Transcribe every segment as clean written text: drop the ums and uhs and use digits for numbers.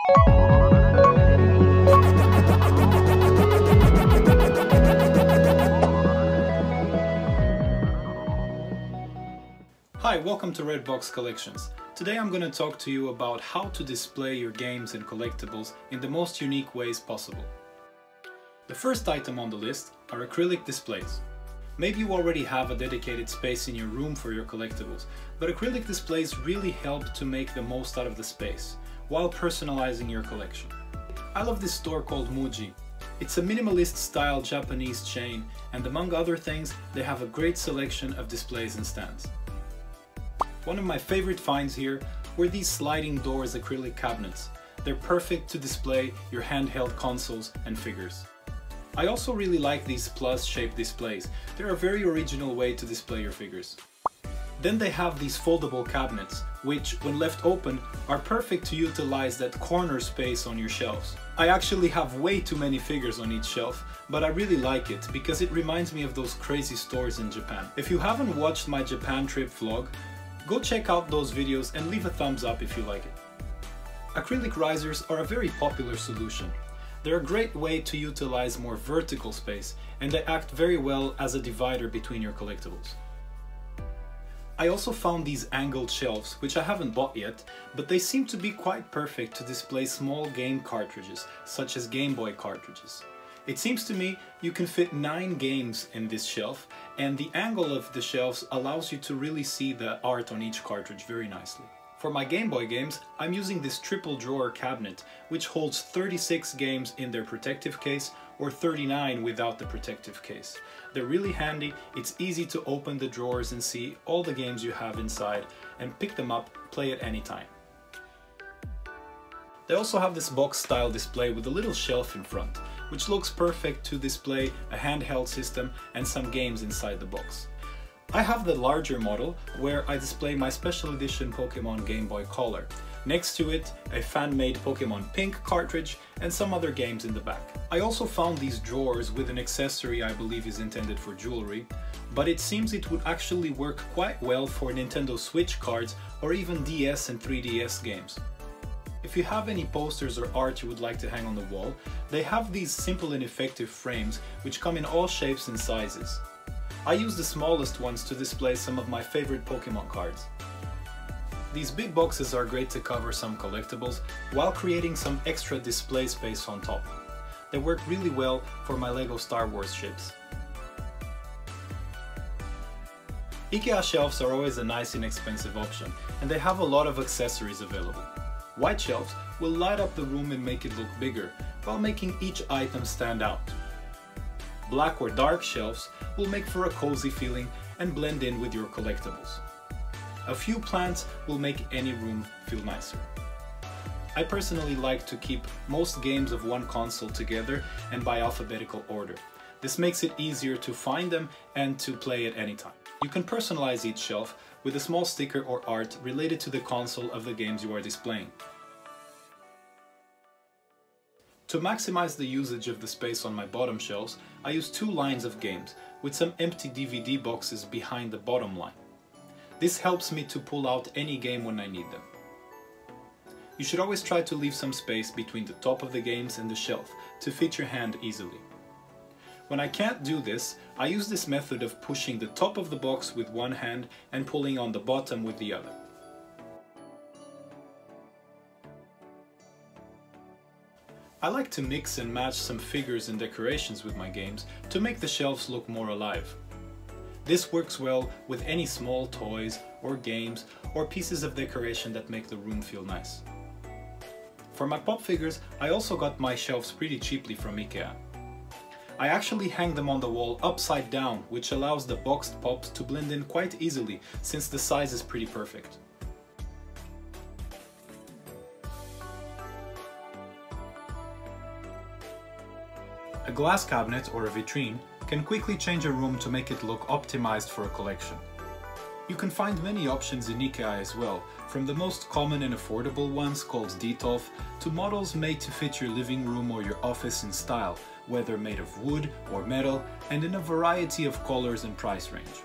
Hi, welcome to Redbox Collections. Today I'm going to talk to you about how to display your games and collectibles in the most unique ways possible. The first item on the list are acrylic displays. Maybe you already have a dedicated space in your room for your collectibles, but acrylic displays really help to make the most out of the space, while personalizing your collection. I love this store called Muji. It's a minimalist style Japanese chain, and among other things, they have a great selection of displays and stands. One of my favorite finds here were these sliding doors acrylic cabinets. They're perfect to display your handheld consoles and figures. I also really like these plus-shaped displays. They're a very original way to display your figures. Then they have these foldable cabinets, which, when left open, are perfect to utilize that corner space on your shelves. I actually have way too many figures on each shelf, but I really like it because it reminds me of those crazy stores in Japan. If you haven't watched my Japan trip vlog, go check out those videos and leave a thumbs up if you like it. Acrylic risers are a very popular solution. They're a great way to utilize more vertical space, and they act very well as a divider between your collectibles. I also found these angled shelves, which I haven't bought yet, but they seem to be quite perfect to display small game cartridges, such as Game Boy cartridges. It seems to me you can fit 9 games in this shelf, and the angle of the shelves allows you to really see the art on each cartridge very nicely. For my Game Boy games, I'm using this triple drawer cabinet, which holds 36 games in their protective case or 39 without the protective case. They're really handy, it's easy to open the drawers and see all the games you have inside and pick them up, play at any time. They also have this box style display with a little shelf in front, which looks perfect to display a handheld system and some games inside the box. I have the larger model where I display my special edition Pokemon Game Boy Color. Next to it, a fan-made Pokemon Pink cartridge and some other games in the back. I also found these drawers with an accessory I believe is intended for jewelry, but it seems it would actually work quite well for Nintendo Switch cards or even DS and 3DS games. If you have any posters or art you would like to hang on the wall, they have these simple and effective frames which come in all shapes and sizes. I use the smallest ones to display some of my favorite Pokemon cards. These big boxes are great to cover some collectibles while creating some extra display space on top. They work really well for my Lego Star Wars ships. Ikea shelves are always a nice inexpensive option, and they have a lot of accessories available. White shelves will light up the room and make it look bigger, while making each item stand out. Black or dark shelves will make for a cozy feeling and blend in with your collectibles. A few plants will make any room feel nicer. I personally like to keep most games of one console together and by alphabetical order. This makes it easier to find them and to play at any time. You can personalize each shelf with a small sticker or art related to the console of the games you are displaying. To maximize the usage of the space on my bottom shelves, I use 2 lines of games, with some empty DVD boxes behind the bottom line. This helps me to pull out any game when I need them. You should always try to leave some space between the top of the games and the shelf to fit your hand easily. When I can't do this, I use this method of pushing the top of the box with one hand and pulling on the bottom with the other. I like to mix and match some figures and decorations with my games to make the shelves look more alive. This works well with any small toys or games or pieces of decoration that make the room feel nice. For my pop figures, I also got my shelves pretty cheaply from Ikea. I actually hang them on the wall upside down, which allows the boxed pops to blend in quite easily since the size is pretty perfect. A glass cabinet or a vitrine can quickly change a room to make it look optimized for a collection. You can find many options in Ikea as well, from the most common and affordable ones called Detolf to models made to fit your living room or your office in style, whether made of wood or metal, and in a variety of colors and price range.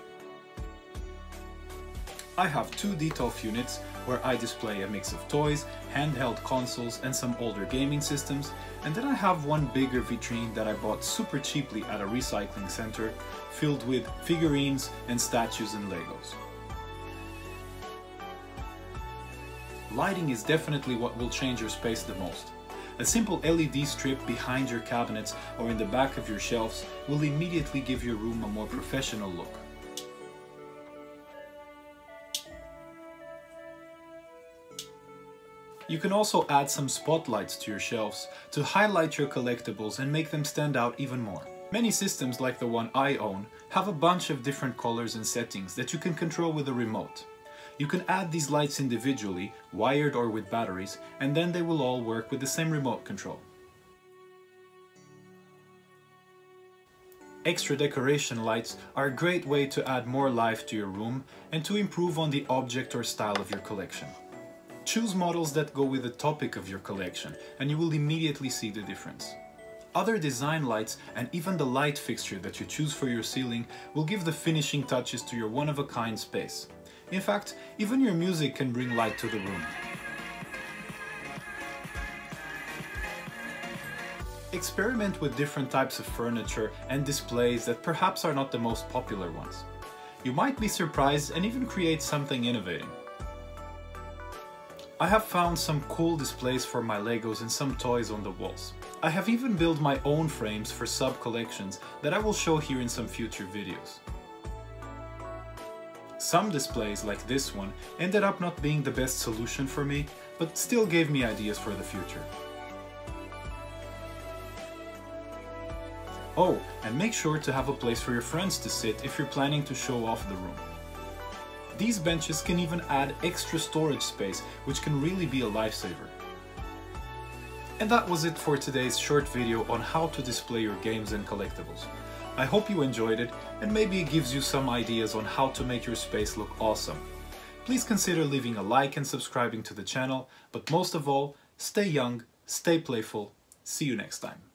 I have 2 Detolf units where I display a mix of toys, handheld consoles and some older gaming systems, and then I have one bigger vitrine that I bought super cheaply at a recycling center, filled with figurines and statues and Legos. Lighting is definitely what will change your space the most. A simple LED strip behind your cabinets or in the back of your shelves will immediately give your room a more professional look. You can also add some spotlights to your shelves to highlight your collectibles and make them stand out even more. Many systems like the one I own have a bunch of different colors and settings that you can control with a remote. You can add these lights individually, wired or with batteries, and then they will all work with the same remote control. Extra decoration lights are a great way to add more life to your room and to improve on the object or style of your collection. Choose models that go with the topic of your collection and you will immediately see the difference. Other design lights and even the light fixture that you choose for your ceiling will give the finishing touches to your one-of-a-kind space. In fact, even your music can bring light to the room. Experiment with different types of furniture and displays that perhaps are not the most popular ones. You might be surprised and even create something innovating. I have found some cool displays for my Legos and some toys on the walls. I have even built my own frames for sub-collections that I will show here in some future videos. Some displays, like this one, ended up not being the best solution for me, but still gave me ideas for the future. Oh, and make sure to have a place for your friends to sit if you're planning to show off the room. These benches can even add extra storage space, which can really be a lifesaver. And that was it for today's short video on how to display your games and collectibles. I hope you enjoyed it, and maybe it gives you some ideas on how to make your space look awesome. Please consider leaving a like and subscribing to the channel, but most of all, stay young, stay playful. See you next time.